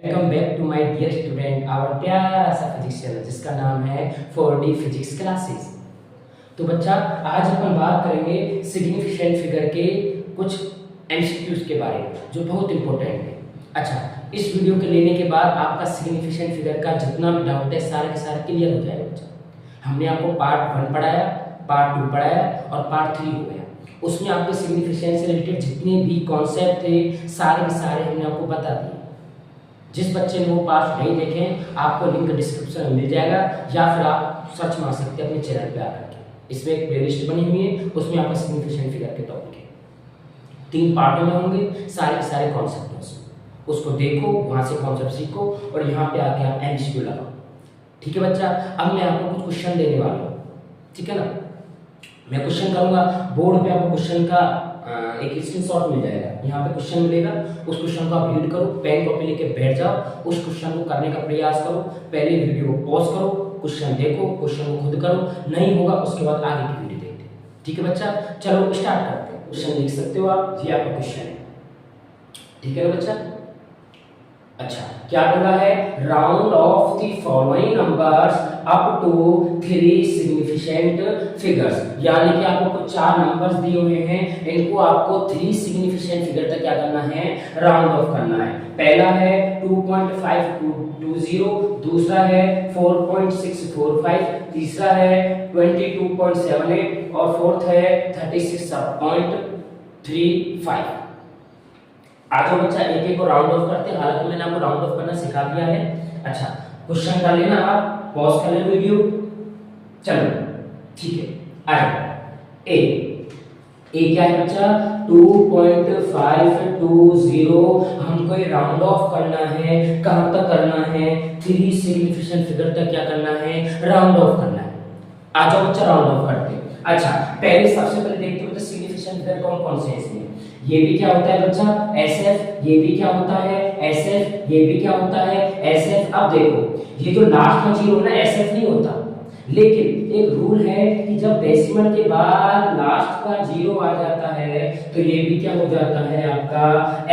Welcome back to my dear student, our प्यारा सा physics channel जिसका नाम है 4D फिजिक्स क्लासेस। तो बच्चा, आज अपन बात करेंगे सिग्निफिकेंट फिगर के कुछ एमसीक्यूज के बारे में जो बहुत इंपॉर्टेंट है। अच्छा, इस वीडियो के लेने के बाद आपका सिग्निफिकेंट फिगर का जितना भी डाउट है सारा के सारा क्लियर हो जाएगा। बच्चा, हमने आपको पार्ट 1 पढ़ाया, पार्ट 2 पढ़ाया और पार्ट 3 हो गया। उसमें आपके सिग्निफिकेंट से रिलेटेड जितने भी कॉन्सेप्ट थे सारे के सारे हमने आपको बता दिए। जिस बच्चे ने वो पार्ट नहीं देखे, आपको लिंक डिस्क्रिप्शन में मिल जाएगा या फिर आप सर्च मार सकते हैं अपने चैनल पे आकर के। इसमें एक प्लेलिस्ट बनी हुई है, उसमें आपका सिग्निफिकेंट फिगर के टॉपिक है। 3 पार्टों में होंगे सारे के सारे कॉन्सेप्ट। उसको देखो, वहां से कॉन्सेप्ट सीखो और यहाँ पे आके आप एमसीक्यू लगाओ। ठीक है बच्चा, अब मैं आपको कुछ क्वेश्चन देने वाला हूँ, ठीक है ना। मैं क्वेश्चन करूंगा, बोर्ड पे आपको क्वेश्चन का एक स्क्रीनशॉट मिल जाएगा। यहाँ पे क्वेश्चन मिलेगा, उस क्वेश्चन को आप रीड करो, पेन कॉपी लेके बैठ जाओ, उस क्वेश्चन को करने का प्रयास करो। पहले वीडियो को पॉज करो, क्वेश्चन देखो, क्वेश्चन को खुद करो, नहीं होगा उसके बाद आगे की वीडियो देखते हैं। ठीक है बच्चा, चलो स्टार्ट करते हैं। क्वेश्चन लिख सकते हो आप, ये आपका क्वेश्चन है, ठीक है ना बच्चा। अच्छा, क्या बोला है, round off the following numbers up to 3 significant figures. यानी कि आपको कुछ 4 नंबर्स दिए हुए हैं, इनको आपको 3 सिग्निफिकेंट फिगर तक क्या करना है, राउंड ऑफ करना है। पहला है 2.520, दूसरा है 4.645, तीसरा है 22.78 और फोर्थ है 36.35। आज बच्चा एक एक को राउंड ऑफ करते हैं, हालांकि मैंने आपको राउंड ऑफ करना सिखा दिया है। अच्छा, क्वेश्चन कर लेना आप, पॉज कर लेना वीडियो। चलो ठीक है, आए ए क्या है बच्चा, 2.520। हमको ये राउंड ऑफ करना है, कहां तक करना है, 3 सिग्निफिकेंट फिगर तक क्या करना है, राउंड ऑफ करना है। आ जाओ बच्चा, राउंड ऑफ करते हैं। अच्छा, पहले सबसे पहले देखते हैं सिग्निफिकेंट फिगर कौन कौन से हैं इसमें। ये भी क्या होता है बच्चा, एसएफ, ये भी क्या होता है एसएफ, ये भी क्या होता है एसएफ। अब देखो, ये जो लास्ट का जीरो ना एसएफ नहीं होता, लेकिन एक रूल है कि जब डेसिमल के बाद लास्ट का जीरो आ जाता है तो ये भी क्या हो जाता है, आपका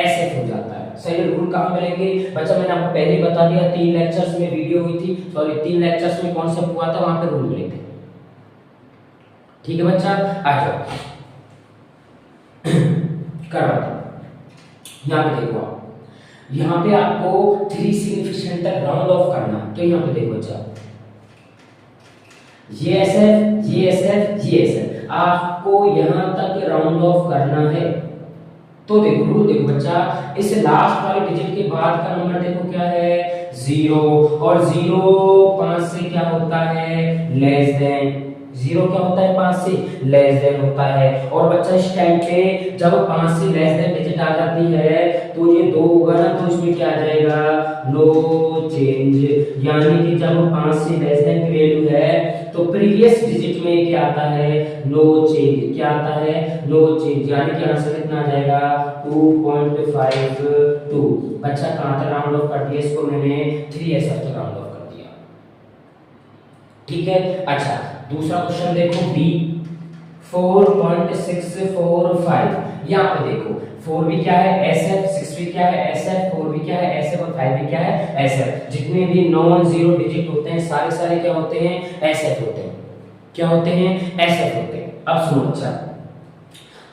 एसएफ हो जाता है। सही रूल कहां मिलेंगे बच्चा, मैंने आपको पहले ही बता दिया, 3 लेक्चर्स में वीडियो हुई थी, सॉरी 3 लेक्चर्स में कॉन्सेप्ट हुआ था, वहां पे रूल मिले थे। ठीक है बच्चा, आ जाओ करवाते। यहाँ पे देखो आप, यहाँ पे आपको 3 सिग्निफिकेंट तक राउंड ऑफ करना। तो यहाँ पे देखो बच्चा, ये एसएफ, ये एसएफ, ये एसएफ, आपको यहाँ तक राउंड ऑफ करना है। तो देखो रूल देखो बच्चा, इस लास्ट वाले डिजिट के बाद का नंबर देखो क्या है, 0, और 0 5 से क्या होता है, लेस देन। 0 क्या होता है, 5 से लेस देन होता है। और बच्चा इस टाइम पे जब 5 से लेस देन डिजिट आ जाती है तो ये 2 होगा ना, तो इसमें क्या आ जाएगा, नो चेंज। यानी कि जब 5 से लेस देन की वैल्यू है तो प्रीवियस डिजिट में क्या आता है, नो चेंज। क्या आता है, नो चेंज। यानी कि आंसर कितना आ जाएगा, 2.52। बच्चा कहां तक राउंड ऑफ कर दिया इसको मैंने, 3SF तक राउंड ऑफ कर दिया। ठीक है, अच्छा दूसरा क्वेश्चन देखो, बी 4.645। यहाँ पे देखो 4 भी क्या है एसएफ, 6 भी क्या है एसएफ, 4 भी क्या है एसएफ और 5 भी क्या है एसएफ। जितने भी नॉन जीरो डिजिट होते हैं सारे सारे क्या होते हैं, एसएफ होते हैं। क्या होते हैं, एसएफ होते हैं। अब सुनो अच्छा,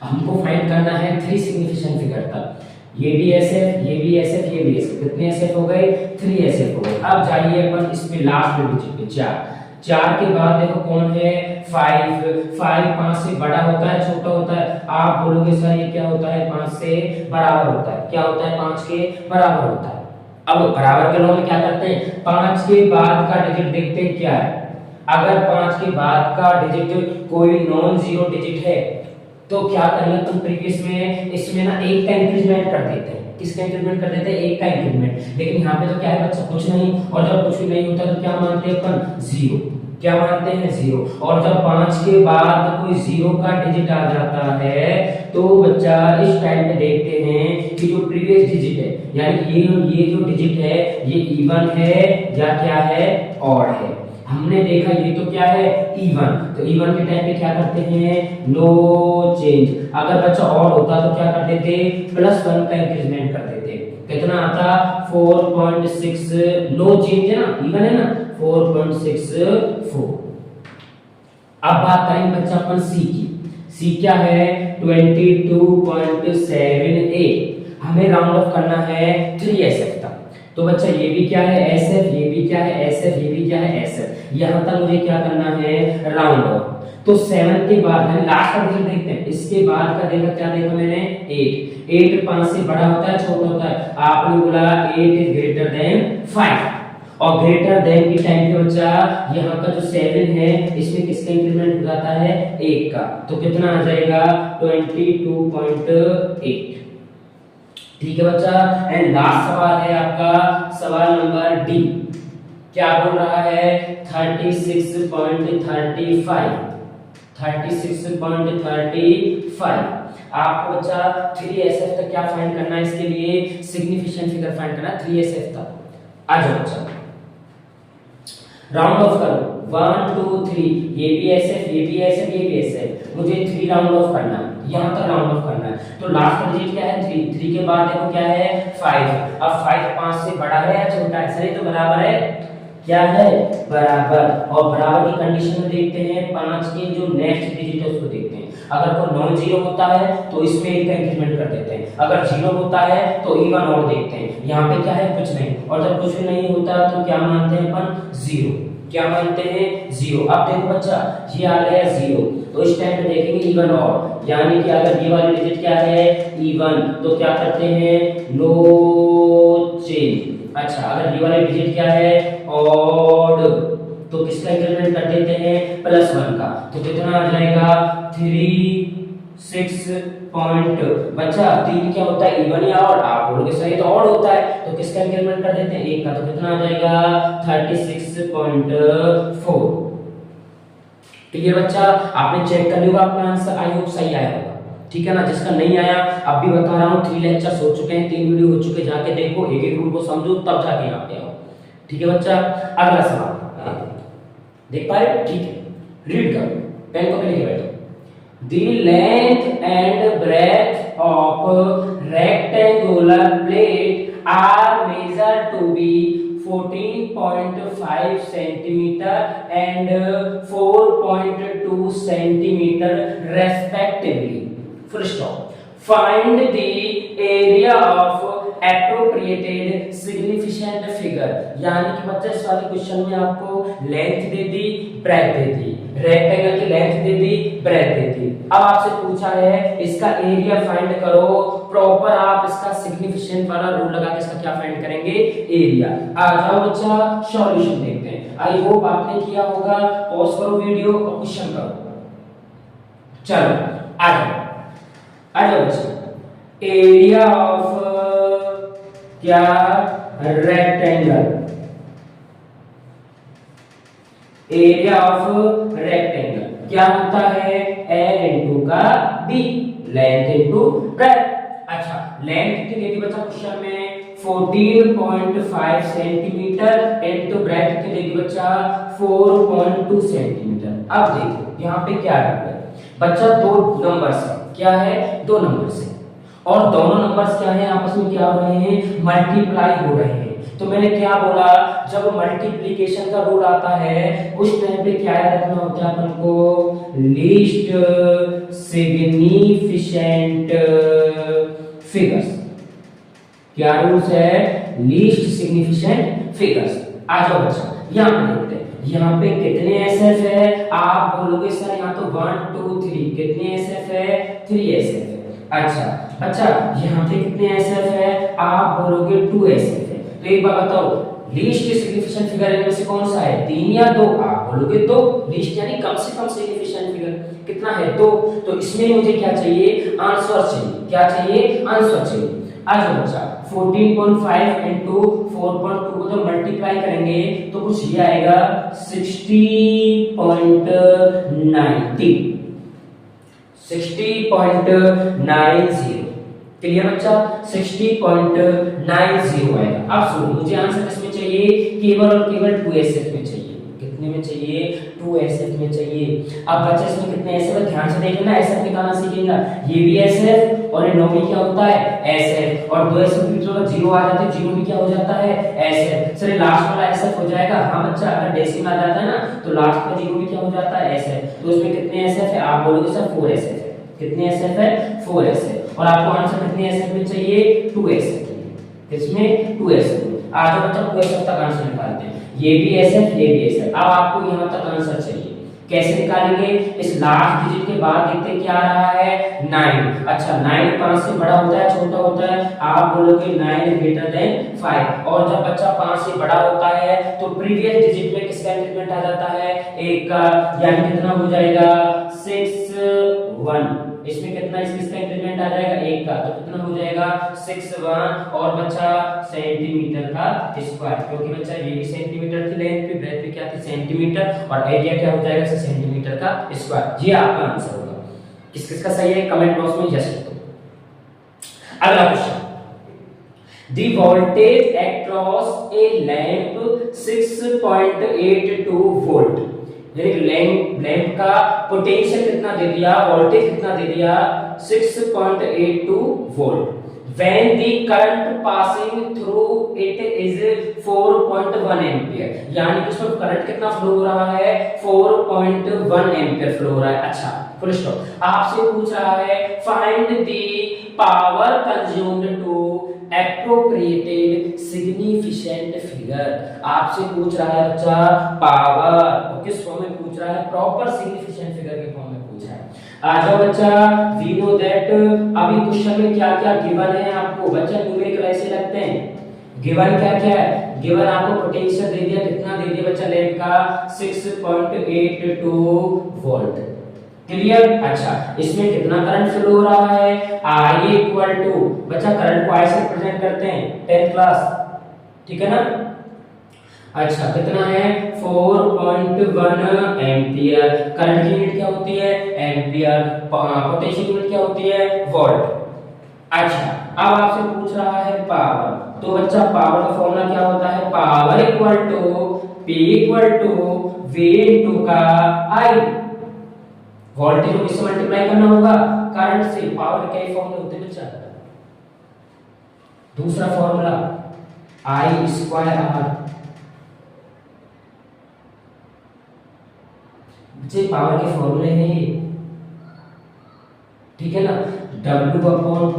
हमको फाइंड करना है 3 सिग्निफिकेंट फिगर तक। ये भी एसएफ, ये भी एसएफ, ये भी एसएफ। कितने एसएफ हो गए, 3 एसएफ हो गए। अब जाइए अपन इस पे लास्ट में डिजिट पे 4 के बाद देखो कौन है, 5 5 से बड़ा होता है छोटा होता है। आप बोलोगे सर ये क्या होता है, 5 से बराबर होता है। क्या होता है, 5 के बराबर होता है। अब बराबर के लॉ में क्या करते हैं, 5 के बाद का डिजिट देखते हैं क्या है। अगर 5 के बाद का डिजिट कोई नॉन जीरो डिजिट है तो क्या करेंगे तुम, प्रीवियस में इसमें ना 1 का इंक्रीमेंट कर देते हैं। किसका इंक्रीमेंट कर देते हैं, 1 का इंक्रीमेंट। लेकिन यहाँ पे तो क्या है बच्चा, कुछ नहीं, और जब कुछ भी नहीं होता तो क्या मानते हैं अपन, 0। क्या मानते हैं, 0। और जब 5 के बाद कोई 0 का डिजिट आ जाता है तो बच्चा इस टाइम पे देखते हैं कि जो प्रीवियस डिजिट है, यानी ये जो डिजिट है ये इवन है या क्या है, ऑड है। हमने देखा ये तो क्या है, इवन। तो इवन के टाइम पे क्या करते हैं, नो चेंज। अगर बच्चा ऑड होता तो क्या कर देते, +1 का इंक्रीमेंट कर देते। कितना आता 4.6, नो चेंज है ना, इवन है ना, 4.64। अब बात करेंगे बच्चा अपन सी की। सी क्या है 22.78, हमें राउंड ऑफ करना है 3SF तक। तो बच्चा ये भी क्या है SF, ये भी क्या है SF, ये भी क्या है SF, यहां तक मुझे क्या करना है राउंड ऑफ। तो 7 के बाद हम लास्ट का डिजिट देखते हैं, इसके बाद का देखा क्या देखा मैंने 8 5 से बड़ा होता है छोटा होता है, आपने बोला 8 इज ग्रेटर देन 5 और ग्रेटर देन की टाइम पे बच्चा यहाँ का जो 7 है इसमें किसका इंक्रीमेंट हो जाता है 1 का, तो कितना आ जाएगा 22.8। ठीक है बच्चा। एंड लास्ट सवाल है आपका सवाल नंबर डी, क्या बोल रहा है 36.35। आपको बच्चा 3SF तक क्या फाइंड करना है, इसके लिए सिग्निफिकेंट फिगर फाइंड करना है 3SF तक। आ जाओ बच्चा राउंड ऑफ करो 1 2 3, ये भी SF, ये भी SF, ये भी SF, मुझे 3 राउंड ऑफ करना है, यहां तक राउंड ऑफ करना है। तो लास्ट का डिजिट क्या है 3 के बाद देखो क्या है 5। अब 5 5 से बड़ा है या छोटा है, सही तो बराबर है, क्या है बराबर। और बराबर की कंडीशन में देखते हैं 5 के जो नेक्स्ट डिजिट है उसको देखते हैं, अगर वो नॉन जीरो होता है तो इसमें एक का इंक्रीमेंट कर देते हैं, अगर जीरो होता है तो इवन और देखते हैं। यहाँ पे क्या है कुछ नहीं, और जब कुछ नहीं होता तो क्या मानते हैं अपन जीरो, क्या मानते हैं जीरो। अब देखो बच्चा ये आ गया जीरो, तो इस टाइम पे देखेंगे इवन और, यानी कि अगर ये वाली डिजिट क्या है इवन तो क्या करते हैं नो चेंज। अच्छा अगर ये वाली डिजिट क्या है ऑड तो किसका इंक्रीमेंट कर देते हैं +1 का, तो कितना आ जाएगा 3 6 पॉइंट। बच्चा 3 क्या होता है इवन या ऑड, आप बोलोगे सही तो ऑड होता है, तो किसका इंक्रीमेंट कर देते हैं 1 का, तो कितना आ जाएगा 36.4। क्लियर बच्चा, आपने चेक कर लिया आपका आंसर, आई होप सही आया होगा। ठीक है ना, जिसका नहीं आया अब भी बता रहा हूँ 3 लेक्चर्स हो चुके हैं, 3 वीडियो हो चुके, जाके देखो एक एक रूल को समझो तब जाके यहाँ पे आओ। ठीक है बच्चा, अगला सवाल देख पा रहे, ठीक है रीड करो, पेन को लेके बैठो। The length and breadth of rectangular plate are measured to be 14.5 centimeter and 4.2 centimeter respectively. Full stop. Find the area of appropriated significant figure। यानी कि बच्चे इस वाले क्वेश्चन में आपको लेंथ दे दी, ब्रेथ दे दी, रेक्टेंगल की लेंथ दे दी, ब्रेथ दे दी। अब आपसे पूछा है इसका एरिया फाइंड करो, प्रॉपर आप इसका सिग्निफिकेंट वाला रूल लगा के इसका क्या फाइंड करेंगे एरिया। आ जाओ बच्चा सॉल्यूशन देखते हैं, आई होप आपने किया होगा, पॉज करो वीडियो और क्वेश्चन करो। चलो आ जाओ बच्चा, एरिया ऑफ क्या रेक्टेंगल, एरिया ऑफ रेक्टेंगल क्या होता है L इंटू का B, लेंथ इंटू ब्रेथ। अच्छा लेंथ कितनी दे दी बच्चा क्वेश्चन में 14.5 सेंटीमीटर इंटू ब्रेथ कितनी दे दी बच्चा 4.2 सेंटीमीटर। अब देखो यहाँ पे क्या है बच्चा, दो नंबर्स है, क्या है दो नंबर्स है, और दोनों नंबर्स क्या है आपस में क्या हो रहे हैं मल्टीप्लाई हो रहे हैं। तो मैंने क्या बोला, जब मल्टीप्लिकेशन का रूल आता है उस टाइम पे क्या याद रखना होता है अपन को, लीस्ट सिग्निफिकेंट फिगर्स। क्या रूल्स है, लीस्ट सिग्निफिकेंट फिगर्स। आ जाओ बच्चा यहाँ पे देखते हैं, यहाँ पे कितने SF है, आप बोलोगे सर यहाँ तो 1 2 3, कितने SF है 3 SF है। अच्छा बच्चा यहाँ पे कितने SF है, आप बोलोगे 2 SF है। तो एक बात बताओ लीस्ट सिग्निफिकेंट फिगर इनमें से कौन सा है 3 या 2, आप बोलोगे 2। लीस्ट यानी कम से कम सिग्निफिकेंट फिगर कितना है 2, तो इसमें मुझे क्या चाहिए आंसर चाहिए, क्या चाहिए आंसर चाहिए। आज बच्चा 14.5 into 4.2 को जब मल्टीप्लाई करेंगे तो कुछ ये आएगा 60.90, 60.90। क्लियर बच्चा 60.90 आएगा। अब सुनो मुझे आंसर किसमें चाहिए, केवल और केवल 2SF में चाहिए। कितने कितने में चाहिए, 2SF में चाहिए। अब बच्चे इसमें कितने SF, ध्यान से देख लेना, SF निकालना सीखेगा। ये भी SF और ये 9 भी क्या होता है, SF, और 2 SF भी तो 0 आ जाते हैं, 0 भी क्या हो जाता है, SF। सर लास्ट वाला SF हो जाएगा, हाँ बच्चा, अगर डेसिमल आ जाता है ना तो लास्ट का 0 भी क्या हो जाता है, SF। तो इसमें कितने SF है, आप बोलोगे सर 4SF है। कितने SF है, 4SF। और आपको आंसर कितने SF में चाहिए, 2SF। इसमें 2SF में आ जाओ बच्चा, 2SF तक आंसर निकालते हैं। ये भी SF, ये भी SF। अब आपको यहाँ तक आंसर चाहिए, कैसे निकालेंगे, इस लास्ट डिजिट के बाद देखते हैं क्या आ रहा है, 9। अच्छा 9 5 से बड़ा होता है, छोटा होता है, आप बोलोगे 9 ग्रेटर देन 5। और जब बच्चा 5 से बड़ा होता है तो प्रीवियस डिजिट में किसका इंक्रीमेंट आ जाता है, 1 का, यानी कितना हो जाएगा, 6 1। इसमें कितना इसका इंक्रीमेंट आ जाएगा, 1 का, तो कितना हो जाएगा, 6 1। और बच्चा सेंटीमीटर का स्क्वायर, क्योंकि बच्चा ये भी सेंटीमीटर थी लेंथ पे, ब्रेथ पे क्या थी, सेंटीमीटर, और एरिया क्या हो जाएगा, सेंटीमीटर का स्क्वायर। ये आपका आंसर होगा। किस किसका सही है, कमेंट बॉक्स में यस लिख दो। अगला question, the voltage across A lamp 6.82 volt, यानी लैंप का पोटेंशियल कितना दे दिया, वोल्टेज कितना दे दिया, 6.82 volt. When the current passing through it is 4.1 ampere, यानी कि उसमें करंट कितना फ्लो हो रहा है, 4.1 एम्पियर फ्लो हो रहा है। अच्छा फुल स्टॉप। आपसे पूछ रहा है find the power consumed to appropriated significant figure. आपसे पूछ रहा है बच्चा पावर, तो किस फॉर्म में पूछ रहा है, प्रॉपर सिग्निफिकेंट फिगर के फॉर्म में पूछ रहा है। आ जाओ बच्चा, वी नो दैट, अभी क्वेश्चन में क्या क्या गिवन है आपको, बच्चा न्यूमेरिकल ऐसे लगते हैं। गिवन क्या क्या है, गिवन आपको पोटेंशियल दे दिया, कितना दे दिया बच्चा, लैंप का 6.82 वोल्ट। क्लियर। अच्छा इसमें कितना करंट फ्लो हो रहा है, I इक्वल टू, बच्चा करंट को I से रिप्रेजेंट करते हैं 10th क्लास, ठीक है ना। अच्छा कितना है, 4.1 एम्पियर। करंट की यूनिट क्या होती है, एम्पियर। पोटेंशियल यूनिट क्या होती है, वोल्ट। अच्छा अब आपसे पूछ रहा है पावर, तो बच्चा पावर का फॉर्मूला क्या होता है, power equal to P equal to V into का I। वोल्टेज को किससे मल्टीप्लाई करना होगा, करंट से। पावर के क्या फॉर्मूले होते हैं बच्चा, दूसरा फॉर्मूला I स्क्वायर R। बच्चे पावर के फॉर्मूले हैं ये, ठीक है ना, W अपॉन T,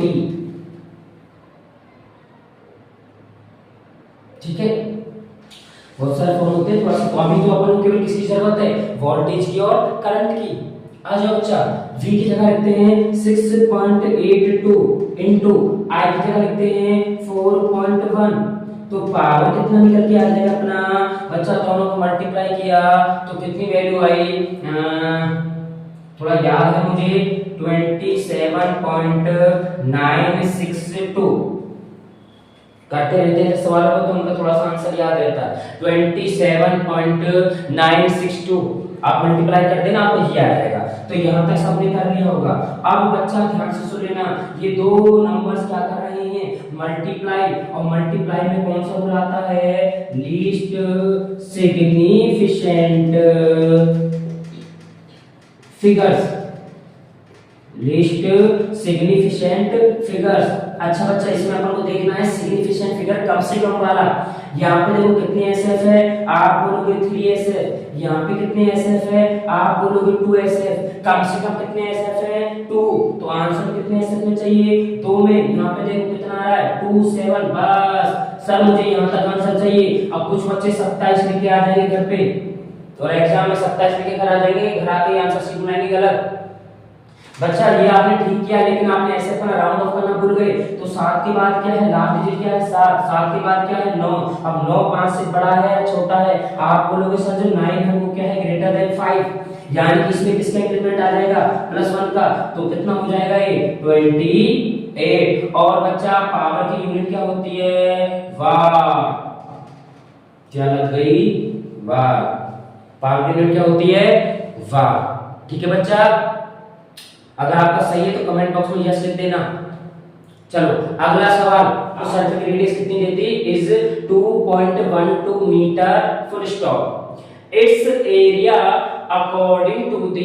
ठीक है। बहुत सारे फॉर्मूले होते हैं, थोड़ा सा अभी तो अपन को केवल किसकी जरूरत है, वोल्टेज की और करंट की। आ जाओ बच्चा, V की जगह लिखते हैं 6.82 इनटू I की जगह लिखते हैं 4.1, तो पावर कितना निकल के आ जाएगा अपना, बच्चा दोनों को मल्टीप्लाई किया तो कितनी वैल्यू आई, थोड़ा याद है मुझे, 27.962। करते रहते हैं सवालों को तो उनका थोड़ा सा आंसर याद रहता है, 27.962। आप मल्टीप्लाई कर देना, आपको ये आ जाएगा। तो यहाँ तक सबने कर लिया होगा। अब बच्चा ध्यान से सुन लेना, ये दो नंबर्स क्या कर रहे हैं, मल्टीप्लाई, और मल्टीप्लाई में कौन सा रूल आता है, least significant figures, least significant figures. अच्छा बच्चा इसमें अपन को देखना है सिग्निफिकेंट फिगर कम से कम वाला। यहाँ पे देखो कितने एसएफ है, आप बोलोगे 3SF। यहाँ पे कितने एसएफ है, आप बोलोगे 2SF। कम से कम कितने एसएफ है, 2। तो आंसर कितने एसएफ में चाहिए, 2 में। यहाँ पे देखो कितना आ रहा है, 2 7। बस सर मुझे यहाँ तक आंसर चाहिए। अब कुछ बच्चे 27 लेके आ जाएंगे घर पे, और एग्जाम में 27 लेके घर आ जाएंगे, घर आके आंसर शीट बनाएंगे गलत। बच्चा ये आपने ठीक किया, लेकिन आपने ऐसे पर राउंड ऑफ करना भूल गए। तो 7 के बाद क्या है, लास्ट डिजिट क्या है, 7। 7 के बाद क्या है, 9। अब 9 5 से बड़ा है या छोटा है, आप बोलोगे सर जो 9 है वो क्या है, ग्रेटर देन 5। यानी कि इसमें किसका इंक्रीमेंट आ जाएगा, +1 का। तो कितना हो जाएगा ये, 28। और बच्चा पावर की यूनिट क्या होती है, वाट। क्या लग गई, वाट। पावर की यूनिट क्या होती है, वाट। ठीक है बच्चा, अगर आपका सही है तो कमेंट बॉक्स में यस लिख देना। चलो अगला सवाल, तो सर्किल की रेडियस कितनी देती, is 2.12 metre, full stop. It's area according to the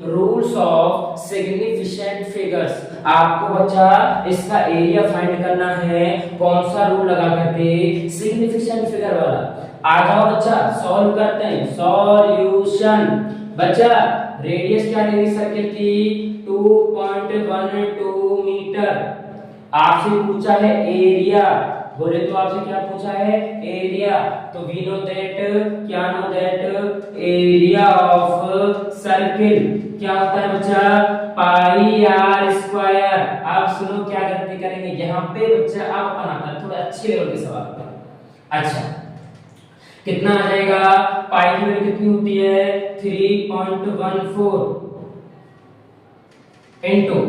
rules of significant figures. आपको बच्चा इसका एरिया फाइंड करना है, कौन सा रूल लगा करके, सिग्निफिकेंट फिगर वाला। आ जाओ बच्चा सॉल्व करते हैं। सॉल्यूशन। बच्चा रेडियस क्या लेगी सर्किल की, 2.12 मीटर। आपसे पूछा है एरिया, बोले तो आपसे क्या पूछा है, एरिया। तो वी नो दैट, क्या know that, area of circle क्या होता है बच्चा, पाई आर स्क्वायर। आप सुनो क्या गलती करेंगे यहाँ पे बच्चा, आप बनाता है थोड़ा अच्छे लेवल के सवाल। अच्छा कितना आ जाएगा, पाई की वैल्यू कितनी होती है, 3.14 इनटू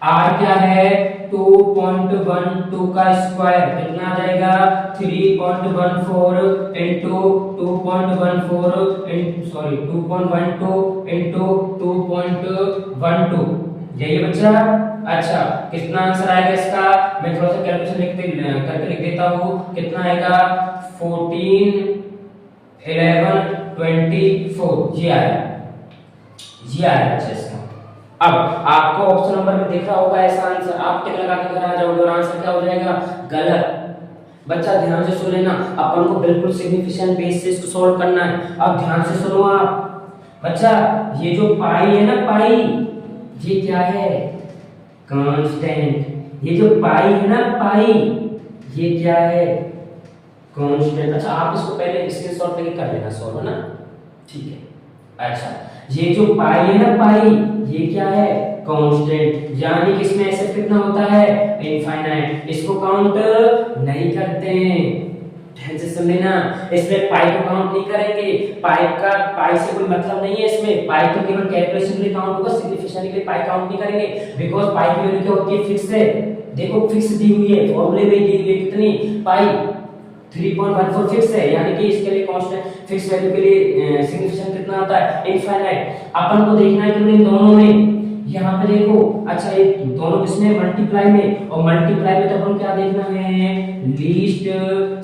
आर क्या है, 2.12 का स्क्वायर कितना आ जाएगा, 3.14 इनटू 2.12 इनटू 2.12, यही है बच्चा। अच्छा कितना आंसर आएगा इसका, मैं थोड़ा सा कैलकुलेशन करके लिख देता हूँ। कितना आएगा, 14 11 24, ये आएगा बच्चा इसका। अब आपको ऑप्शन नंबर में दिख रहा होगा ऐसा आंसर, आप टिक लगा के घर आ जाओगे और आंसर क्या हो जाएगा, गलत। बच्चा ध्यान से सुन लेना, अपन को बिल्कुल सिग्निफिकेंट बेस से इसको सॉल्व करना है। अब ध्यान से सुनो आप बच्चा, ये जो पाई है ना, पाई ये क्या है, कांस्टेंट। ये जो पाई है ना, पाई ये क्या है, कांस्टेंट। अच्छा आप इसको पहले स्क्रीनशॉट लेके कर लेना सॉल्व, है ना, ठीक है। अच्छा ये जो पाई है ना, पाई ये क्या है, कांस्टेंट। यानी कि इसमें ऐसे कितना होता है, इनफाइनाइट। इसको काउंट नहीं करते हैं, ध्यान से सुन लेना। इसमें पाई को काउंट नहीं करेंगे, पाई से कोई मतलब नहीं है इसमें। पाई तो केवल कैलकुलेशन के लिए काउंट होगा, सिग्निफिकेशन के लिए पाई काउंट नहीं करेंगे, बिकॉज़ पाई की वैल्यू क्या होती है, फिक्स है। देखो फिक्स दी हुई है, फॉर्मूले में दी हुई है कितनी, पाई 3.14 फिक्स है, यानी कि इसके लिए कांस्टेंट फिक्स वैल्यू के लिए सिग्निफिकेशन कितना आता है, इनफाइनाइट। अपन को देखना है कि इन दोनों में, यहाँ पे देखो। अच्छा ये दोनों किसमें, मल्टीप्लाई में, और मल्टीप्लाई में तो अपन क्या देखना है, लीस्ट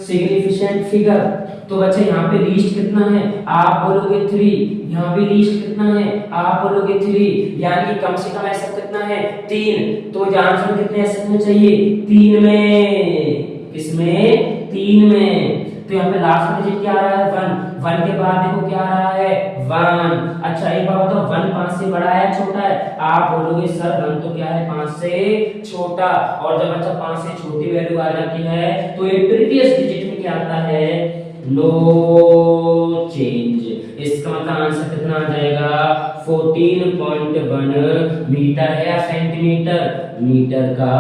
सिग्निफिकेंट फिगर। तो बच्चे यहाँ पे लीस्ट कितना है, आप बोलोगे 3, यहाँ पे लीस्ट कितना है, आप बोलोगे 3, यानी कि कम से कम ऐसा कितना है, 3। तो आंसर कितने ऐसे में चाहिए, 3 में, किसमें, 3 में। तो यहाँ पे लास्ट में डिजिट क्या आ रहा है, 1 के बाद देखो क्या आ रहा है, 1। अच्छा एक बात बताओ, 1 5 से बड़ा है छोटा है, आप बोलोगे सर 1 तो क्या है 5 से छोटा। और जब अच्छा 5 से छोटी वैल्यू आ जाती है तो ये प्रीवियस डिजिट में क्या आता है, नो चेंज। इसका मतलब आंसर कितना आ जाएगा, 14.1 मीटर है या सेंटीमीटर, मीटर का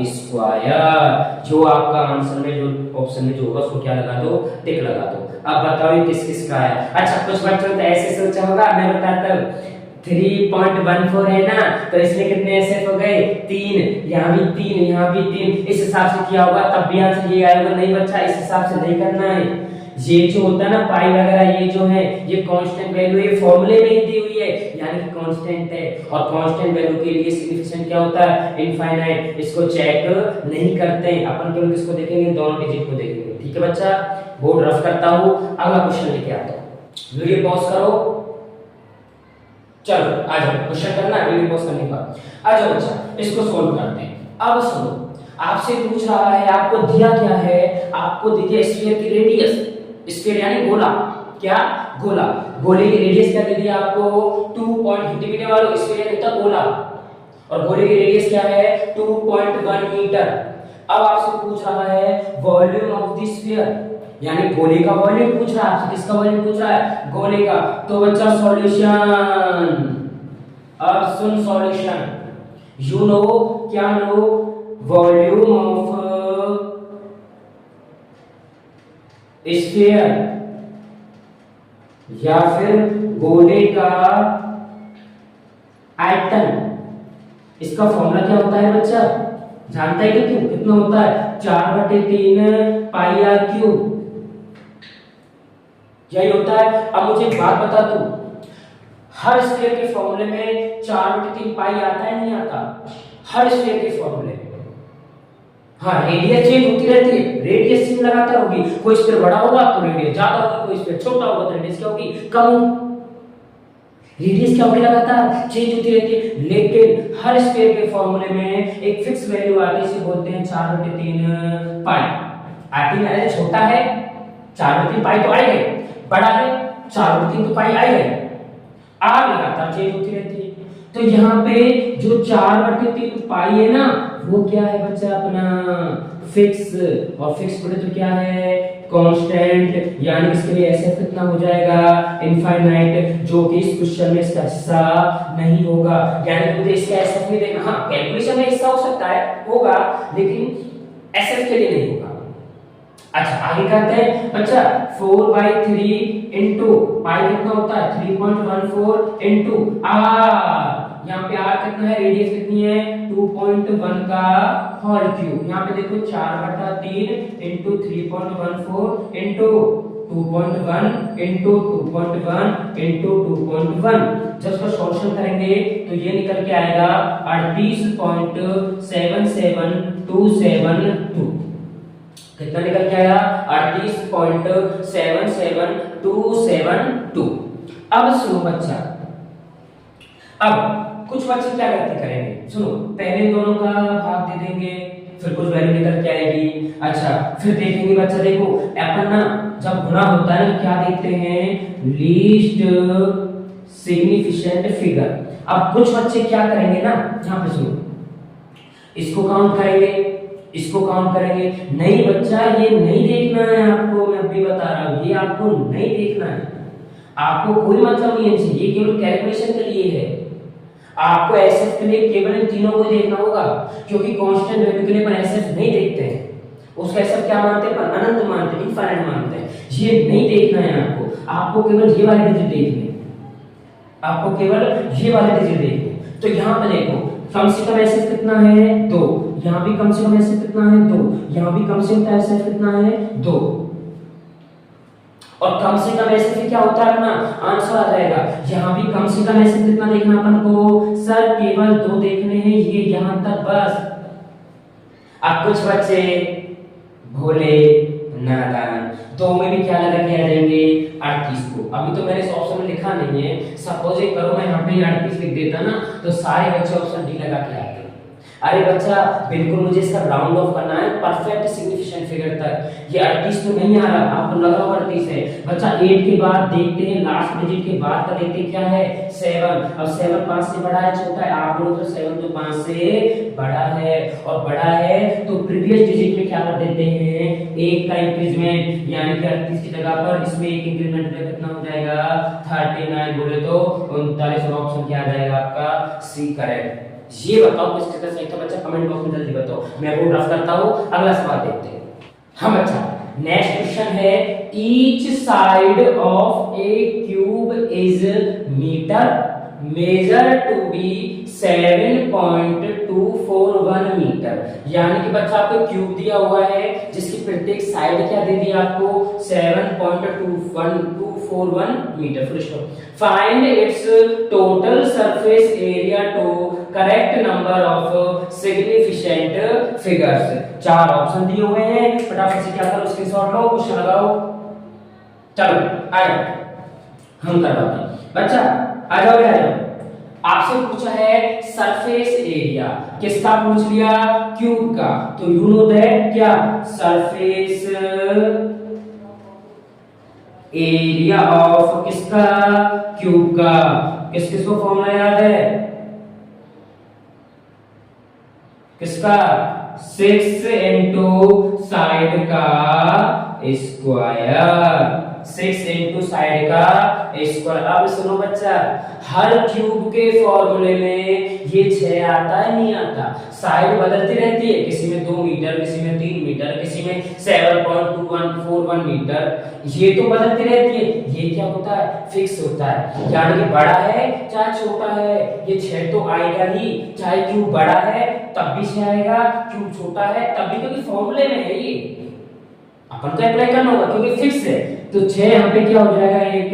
स्क्वायर। जो आपका आंसर में जो ऑप्शन में जो होगा उसको क्या लगा दो, टिक लगा दो। अब बताओ ये किस किस का है। अच्छा कुछ बच्चों ने ऐसे सोचा होगा, मैं बताता हूँ, 3.14 है ना, तो इसमें कितने ऐसे हो गए, 3, यहाँ भी 3, यहाँ भी 3, इस हिसाब से किया होगा तब भी आंसर ये आएगा। नहीं बच्चा इस हिसाब से नहीं करना है। ये जो होता है ना पाई वगैरह, ये जो है ये कांस्टेंट वैल्यू है, फॉर्मूले में ही दी हुई है, यानी कि कांस्टेंट है। और कांस्टेंट वैल्यू के लिए सिग्निफिकेंट क्या होता है, इनफाइनाइट। इसको चेक नहीं करते हैं अपन, केवल किसको देखेंगे, दोनों डिजिट को देखेंगे। ठीक है बच्चा, बोर्ड रफ करता हूँ, अगला क्वेश्चन लेके आता हूँ। वीडियो पॉज करो, चलो आ जाओ, क्वेश्चन करना है वीडियो पॉज करने का। आ जाओ बच्चा, इसको सोल्व करते हैं। अब सुनो, आपसे पूछ रहा है, आपको दिया क्या है, आपको दी है स्फीयर की रेडियस, स्फीयर यानी गोला, क्या, गोला। गोले की रेडियस क्या दे दिया आपको, 2.50 मीटर वाला स्फीयर होता गोला, और गोले की रेडियस क्या है, 2.1 मीटर। अब आपसे पूछ रहा है वॉल्यूम ऑफ द स्फीयर, यानी गोले का वॉल्यूम पूछ रहा है आपसे। किसका वॉल्यूम पूछ रहा है, गोले का। तो बच्चा सॉल्यूशन, अब सुन सॉल्यूशन, यू नो, क्या नो, वॉल्यूम ऑफ स्फीयर या फिर गोले का आयतन, इसका फॉर्मूला क्या होता है बच्चा, जानता है कि तू, कितना होता है, 4/3 पाई आर क्यूब, यही होता है। अब मुझे एक बात बता तू, हर स्फीयर के फॉर्मूले में 4/3 पाई आता है नहीं आता, हर स्फीयर के फॉर्मूले में हाँ, रेडियस चेंज होती रहती है, रेडियस चेंज लगातार होगी, कोई स्फीयर बड़ा होगा तो रेडियस ज्यादा होगी, कोई स्फीयर छोटा होगा तो रेडियस क्या होगी, कम। रेडियस क्या होगी, लगातार चेंज होती रहती है। लेकिन हर स्फीयर के फॉर्मूले में एक फिक्स वैल्यू आती है, इसे बोलते हैं 4/3 पाई। आती है, छोटा है 4/3 पाई तो आएगा, बड़ा है 4/3 तो पाई आएगा, आर लगातार चेंज होती रहती है। तो यहाँ पे जो 4/3 पाई है ना, वो क्या है बच्चा, अपना फिक्स, और फिक्स बोले तो क्या है, कांस्टेंट, यानी इसके लिए एसएफ कितना हो जाएगा, इनफाइनाइट, जो कि इस क्वेश्चन में इसका हिस्सा नहीं होगा। यानी मुझे इसका एसएफ नहीं देना, हाँ कैलकुलेशन में हिस्सा हो सकता है, होगा, लेकिन एसएफ के लिए नहीं होगा। अच्छा, आगे करते हैं बच्चा, 4/3 इंटू पाई कितना होता है, 3.14 इंटू आर, यहाँ पे आर कितना है, रेडियस कितनी है, 2.1 का होल क्यूब। यहाँ पे देखो 4/3 इंटू 3.14 इंटू 2.1 इंटू 2.1 इंटू 2.1। जब इसका सॉल्यूशन करेंगे तो ये निकल के आएगा 38.77272। कितना निकल के आया, 38.77272। अब सुनो बच्चा, अब कुछ बच्चे क्या करते करेंगे, सुनो, पहले दोनों का भाग दे देंगे, फिर कुछ वैल्यू निकल के आएगी। अच्छा, फिर देखेंगे बच्चा, देखो अपन ना जब गुणा होता है क्या देखते हैं, लीस्ट सिग्निफिकेंट फिगर। अब कुछ बच्चे क्या करेंगे ना, यहाँ पे सुनो, इसको काउंट करेंगे, इसको काउंट करेंगे। नहीं बच्चा, ये नहीं देखना है आपको, मैं अभी बता रहा हूं, ये आपको नहीं देखना है, आपको कोई मतलब नहीं है, ये केवल कैलकुलेशन के लिए है। आपको एसएफ के लिए केवल इन तीनों को देखना होगा, क्योंकि कांस्टेंट वैल्यू के लिए अपन एसएफ नहीं देखते हैं, उसका एसएफ क्या मानते हैं, अपन अनंत मानते हैं, इनफाइनाइट मानते हैं। ये नहीं देखना है आपको, आपको केवल ये वाले डिजिट देखने, आपको केवल ये वाले डिजिट देखने। तो यहाँ पे देखो, कम से कम एसएफ कितना है, 2, यहाँ भी कम से कम एसएफ कितना है, 2, यहाँ भी कम से कम एसएफ कितना है, 2, और कम से कम एसएफ क्या होता है अपना आंसर आ जाएगा। यहाँ भी कम से कम एसएफ कितना देखना अपन को, सर केवल 2 देखने हैं, ये यहाँ तक बस। अब कुछ बच्चे भोले नादान, 2 में भी क्या लगा के आ जाएंगे, 38 को। अभी तो मैंने इस ऑप्शन में लिखा नहीं है, सपोजिंग करो मैं यहाँ पे 38 लिख देता ना, तो सारे बच्चे ऑप्शन डी लगा के आते। अरे बच्चा, बिल्कुल मुझे इसका राउंड ऑफ करना है परफेक्ट सिग्निफिकेंट फिगर तक। ये 38 तो नहीं आ रहा, आपको लग रहा होगा 38 है बच्चा। 8 के बाद देखते हैं, लास्ट डिजिट के बाद का देखते हैं क्या है, 7। अब 7 5 से बड़ा है छोटा है, आप लोग तो 7 तो 5 से बड़ा है, और बड़ा है तो प्रीवियस डिजिट में क्या कर देते हैं, 1 का इंक्रीजमेंट, यानी कि 38 की जगह पर इसमें 1 इंक्रीजमेंट पे कितना हो जाएगा, 39 बोले तो 39, और ऑप्शन क्या आ जाएगा आपका सी करेक्ट। ये बताओ किस तरह से, तो बच्चा कमेंट बॉक्स में जल्दी बताओ, मैं वो ड्राफ्ट करता हूं, अगला सवाल देखते हैं। हाँ बच्चा, नेक्स्ट क्वेश्चन है, each side of a cube is metre, measure to be 7.241 metre. यानी कि बच्चा आपको क्यूब दिया हुआ है जिसकी प्रत्येक साइड क्या दे दी आपको, 7.241 metre. Full stop. Find its total surface area to correct number of significant figures. 4 option दिए हुए हैं, फटाफट से क्या करो, स्क्रीनशॉट लो, क्वेश्चन लगाओ। चलो आए, हम करवाते हैं बच्चा, आ जाओ, आ जाओ। आपसे पूछा है सरफेस एरिया, किसका पूछ लिया, क्यूब का। तो यू नो दैट क्या, सरफेस एरिया ऑफ किसका, क्यूब का। किस किस को फॉर्मूला याद है, किसका, 6 इंटू साइड का स्क्वायर, 6 इंटू साइड का स्क्वायर। अब सुनो बच्चा, हर क्यूब के फॉर्मूले में ये 6 आता है, नहीं आता, साइड बदलती रहती है, किसी में 2 मीटर, किसी में 3 मीटर, किसी में 7.2141 मीटर, ये तो बदलती रहती है। ये क्या होता है, फिक्स होता है, यानी कि बड़ा है चाहे छोटा है, ये 6 तो आएगा ही, चाहे क्यूब बड़ा है तब भी 6 आएगा, क्यूब छोटा है तब भी, क्योंकि फॉर्मूले में है ये, अपन को अप्लाई करना होगा क्योंकि फिक्स है। तो 6 यहाँ पे क्या हो जाएगा, एक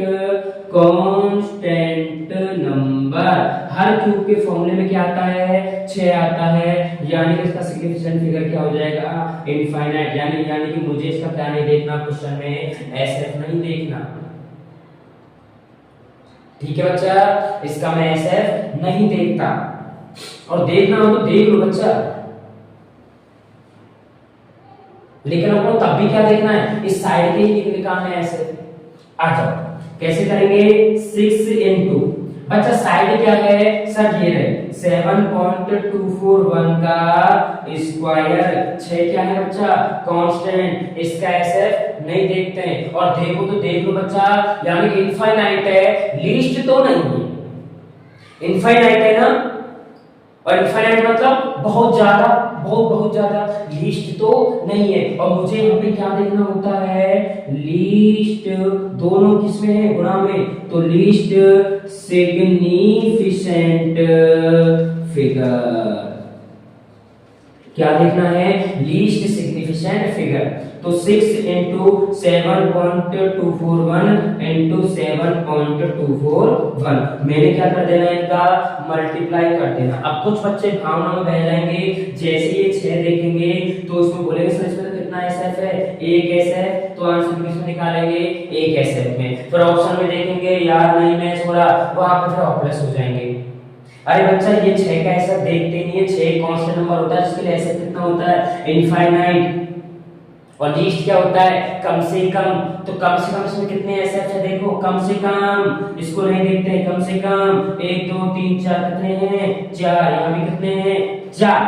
कांस्टेंट नंबर नंबर। हर क्यूब के फॉर्मूले में क्या आता है, 6 आता है, यानी कि इसका सिग्निफिकेंट फिगर क्या हो जाएगा, इनफाइनाइट। यानी कि मुझे इसका क्या नहीं देखना, क्वेश्चन में एसएफ नहीं देखना। ठीक है बच्चा, इसका मैं एसएफ नहीं देखता, और देखना हो तो देख लो बच्चा, लेकिन आपको तब भी क्या देखना है, इस साइड के ही निकालना है ऐसे। आ जाओ, कैसे करेंगे, 6 into बच्चा साइड क्या है सर, ये रहे 7.241 का स्क्वायर। 6 क्या है बच्चा, कांस्टेंट, इसका एसएफ नहीं देखते हैं। और देखो तो देख लो बच्चा, यानी कि इनफाइनाइट है, लीस्ट तो नहीं है, इनफाइनाइट है ना, और इनफाइनाइट मतलब बहुत ज्यादा, बहुत ज्यादा, लीस्ट तो नहीं है। और मुझे यहाँ पे क्या देखना होता है, लीस्ट, दोनों किसमें है, गुणा में, तो लीस्ट सिग्निफिकेंट फिगर, क्या देखना है, लीस्ट सिग्निफिकेंट फिगर। तो 6 into 7.241 into 7.241, मैंने क्या कर देना है, इनका मल्टीप्लाई कर देना। अब कुछ बच्चे भावना में बह जाएंगे, जैसे ये 6 देखेंगे तो उसमें बोलेंगे सर इसमें तो कितना एसएफ है, एक एसएफ, तो आंसर किसमें निकालेंगे, एक एसएफ में। फिर ऑप्शन में देखेंगे यार नहीं मैच हो रहा, वहां पर फिर ऑप्लेस हो जाएंगे। अरे बच्चा ये 6 का एसएफ देखते नहीं है, 6 कांस्टेंट नंबर होता है जिसके लिए एसएफ कितना होता है, इनफाइनाइट। और लीस्ट क्या होता है, कम से कम, तो कम से कम इसमें कितने एसएफ है, देखो कम से कम, इसको नहीं देखते हैं, कम से कम 1 2 3 4 कितने हैं, 4, यहाँ भी कितने हैं, 4।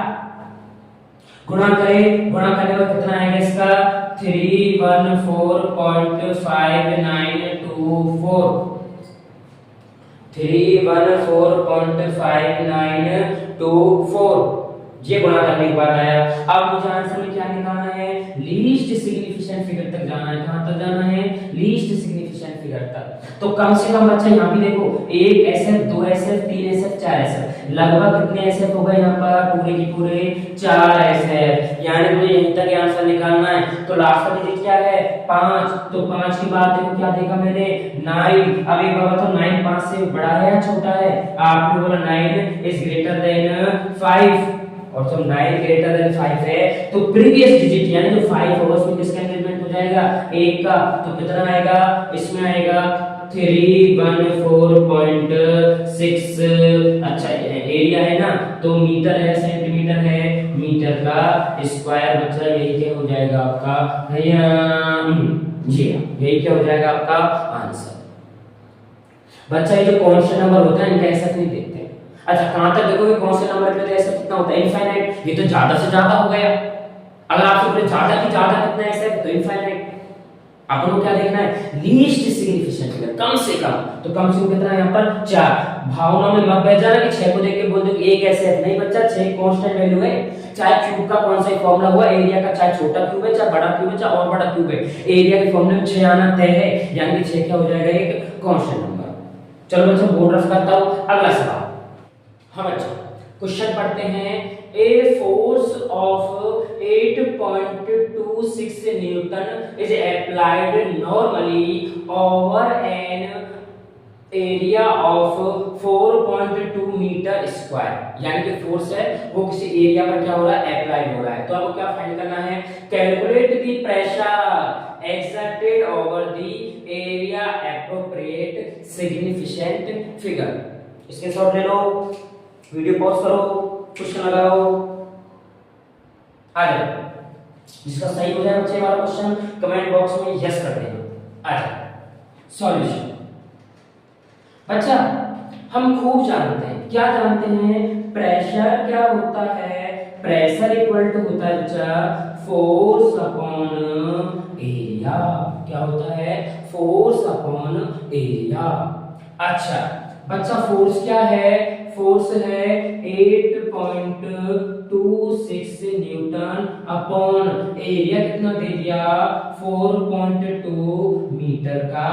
गुणा करें, गुणा करने पर कितना आएगा इसका, 314.5924, 314.5924, ये गुणा करने के बाद आया। अब मुझे आंसर में क्या निकालना है, लीस्ट सिग्निफिकेंट फिगर तक जाना है। कहां तक जाना है, लीस्ट सिग्निफिकेंट फिगर तक। तो कम से कम बच्चा यहाँ भी देखो, 1 एसएफ, 2 एसएफ, 3 एसएफ, 4 एसएफ, लगभग कितने एसएफ हो गए यहाँ पर, पूरे की पूरे 4 एसएफ। यानी मुझे यहीं तक आंसर निकालना है। तो लास्ट का डिजिट क्या है, 5, तो 5 के बाद देखो क्या देखा मैंने, 9। अब एक बात बताओ, 9 5 से बड़ा है या छोटा है, आपने बोला 9 इज ग्रेटर देन 5, और जब 9 ग्रेटर देन 5 है तो प्रीवियस डिजिट यानी जो 5 होगा उसमें किसका इंक्रीमेंट हो जाएगा, 1 का। तो कितना आएगा, इसमें आएगा 314.6। अच्छा एरिया है ना, तो मीटर है, सेंटीमीटर है, मीटर का स्क्वायर। बच्चा यही क्या हो जाएगा आपका, जी यही क्या हो जाएगा आपका आंसर। बच्चा ये जो कांस्टेंट नंबर होता है इनका ऐसा नहीं देखते। अच्छा कहां तक देखोगे, कौन से नंबर पे तो ऐसा कितना होता है, इनफाइनाइट। ये तो ज्यादा से ज्यादा हो गया, अगर आपसे पूछे ज्यादा की ज्यादा कितना ऐसा है तो इनफाइनाइट। आपको क्या देखना है, लीस्ट सिग्निफिकेंट फिगर, कम से कम। तो कम से कम कितना है यहाँ पर, 4। भावना में मत बैठ जाना कि 6 को देख के बोल दो कि एक ऐसे है, नहीं बच्चा, 6 कांस्टेंट वैल्यू है। चाहे क्यूब का कौन सा फॉर्मूला हुआ, एरिया का, चाहे छोटा क्यूब है, चाहे बड़ा क्यूब है, चाहे और बड़ा क्यूब है, एरिया के फॉर्मूले में 6 आना तय है, यानी कि 6 क्या हो जाएगा, एक कांस्टेंट नंबर। चलो बच्चा बोर्ड रफ करता हूं, अगला सवाल। हाँ बच्चा क्वेश्चन पढ़ते हैं, a force of 8.26 newton is applied normally over an area of 4.2 metre square. यानी कि फोर्स है वो किसी एरिया पर क्या हो रहा है, अप्लाइड हो रहा है। तो आपको क्या फाइंड करना है, calculate the pressure exerted over the area appropriate significant figure. इसके शॉट ले लो, वीडियो पॉज करो, क्वेश्चन लगाओ, आ जाओ। जिसका सही हो जाए बच्चे वाला क्वेश्चन कमेंट बॉक्स में यस कर देना। आ जाओ सॉल्यूशन। बच्चा हम खूब जानते हैं, क्या जानते हैं, प्रेशर क्या होता है, प्रेशर इक्वल टू होता है बच्चा फोर्स अपॉन एरिया। क्या होता है, फोर्स अपॉन एरिया। अच्छा बच्चा फोर्स क्या है, फोर्स है 8.26 न्यूटन अपॉन एरिया कितना दे दिया, 4.2 मीटर का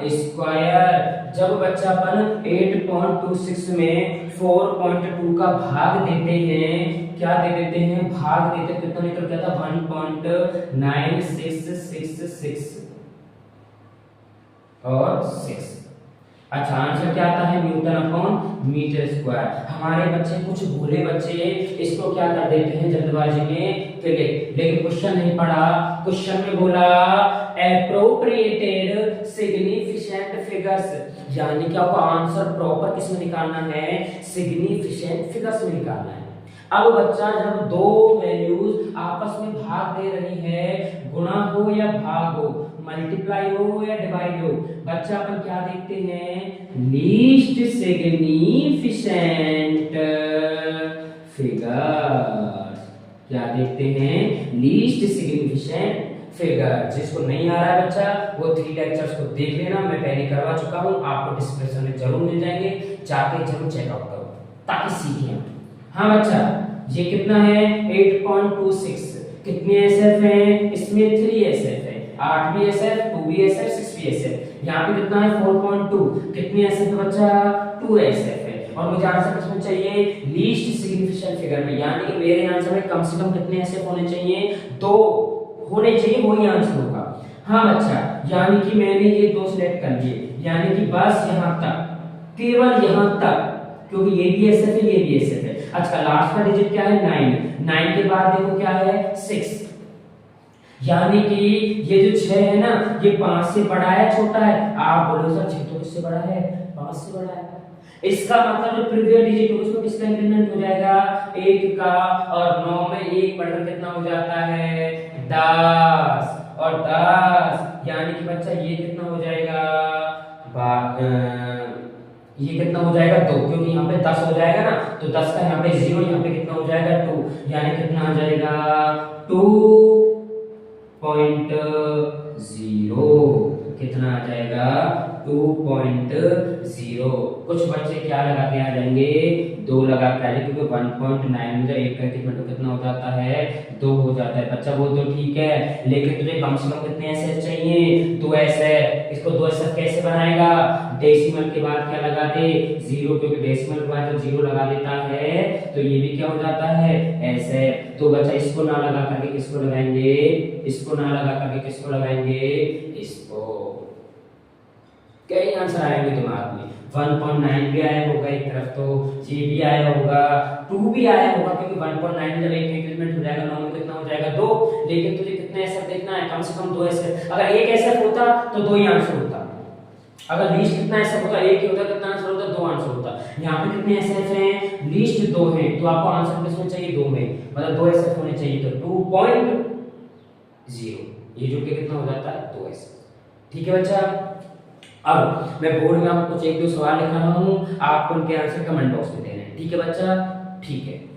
स्क्वायर। जब बच्चा अपन 8.26 में 4.2 का भाग देते हैं, क्या दे देते हैं, भाग देते कितना निकल गया था, 1.9666 और 6। अच्छा, आंसर क्या आता है? Newton upon metre square. हमारे बच्चे कुछ भोले बच्चे इसको क्या कर देते हैं जल्दबाजी में कि लेकिन क्वेश्चन नहीं पढ़ा। क्वेश्चन में बोला एप्रोप्रिएटेड सिग्निफिकेंट फिगर्स, यानी कि आपको आंसर प्रॉपर किसमें निकालना है? सिग्निफिकेंट फिगर्स में निकालना है। अब बच्चा जब दो वैल्यूज आपस में भाग दे रही है, गुणा हो या भाग हो, मल्टीप्लाई हो या डिवाइड हो, बच्चा अपन क्या देखते हैं? Least significant figures. क्या देखते हैं? Least significant figure. जिसको नहीं आ रहा है बच्चा वो 3 लेक्चर्स को देख लेना, मैं पहले करवा चुका हूं, आपको डिस्क्रिप्शन में जरूर मिल जाएंगे, जाके जरूर चेकआउट करो ताकि सीखें। हाँ बच्चा, ये कितना है? 8.26। कितने एसएफ हैं? इसमें 3 एसएफ है, 8 भी एसएफ, 2 भी एसएफ, 6 भी एसएफ। यहाँ पे कितना है? 4.2। कितने एसएफ है बच्चा? 2 एसएफ है। और मुझे आंसर किसमें चाहिए? लीस्ट सिग्निफिकेंट फिगर में, यानी कि मेरे आंसर में कम से कम कितने एसएफ होने चाहिए? 2 होने चाहिए, वही आंसर होगा। हाँ बच्चा, यानी कि मैंने ये 2 सिलेक्ट कर लिए, यानी कि बस यहाँ तक, केवल यहाँ तक, क्योंकि ये भी एसएफ है, ये भी एसएफ है। अच्छा, लास्ट का डिजिट क्या है? 9। 9 के बाद देखो क्या है? 6। यानी कि ये जो 6 है ना, ये 5 से बड़ा है छोटा है? आप बोलो सर 6 तो किससे बड़ा है? 5 से बड़ा है। इसका मतलब जो प्रीवियस डिजिट होगा उसमें किसका इंक्रीमेंट हो जाएगा? 1 का, और 9 में 1 बढ़कर कितना हो जाता है? 10। और 10 यानी कि बच्चा ये कितना हो जाएगा? ये कितना हो जाएगा? 2, क्योंकि यहाँ पे 10 हो जाएगा ना, तो 10 का यहाँ पे 0, यहाँ पे कितना हो जाएगा? 2, यानी कितना आ जाएगा? 2.0। कितना आ जाएगा? 2.0। कुछ बच्चे क्या लगा के आ जाएंगे? 2 लगा के आ जाएंगे, क्योंकि 1.9 में 1 का इंक्रीमेंट कितना हो जाता है? 2 हो जाता है। बच्चा वो तो ठीक है, लेकिन तुझे कम से कम कितने एसएफ चाहिए? 2 एसएफ। इसको 2 एसएफ कैसे बनाएगा? डेसिमल के बाद क्या लगा दे? 0, क्योंकि डेसिमल के बाद जब 0 लगा देता है तो ये भी क्या हो जाता है? एसएफ। तो बच्चा इसको ना लगा करके किसको लगाएंगे? इसको ना लगा करके किसको लगाएंगे? इसको। कई आंसर आएंगे दिमाग में। 1.9 भी आया होगा एक तरफ, तो ये भी आया होगा, 2 भी आया होगा, क्योंकि 1.9 में जब एक इंक्रीमेंट हो जाएगा 9 में कितना हो जाएगा? 2। लेकिन तुझे कितने एसएफ देखना है? कम से कम 2 एसएफ। अगर एक एसएफ होता तो 2 ही आंसर होता। अगर लीस्ट कितना एसएफ होता? 1 ही होता, कितना आंसर होता? 2 आंसर होता। यहाँ पे कितने एसएफ हैं? लीस्ट 2 हैं, तो आपको आंसर किसमें चाहिए? 2 में, मतलब 2 एसएफ होने चाहिए, तो 2.0। ये जो कि कितना हो जाता है? 2 एसएफ। ठीक है बच्चा। अब मैं बोर्ड में आपको कुछ 1-2 सवाल लिखा रहा हूँ, आपको उनके आंसर कमेंट बॉक्स में देने हैं। ठीक है बच्चा? ठीक है।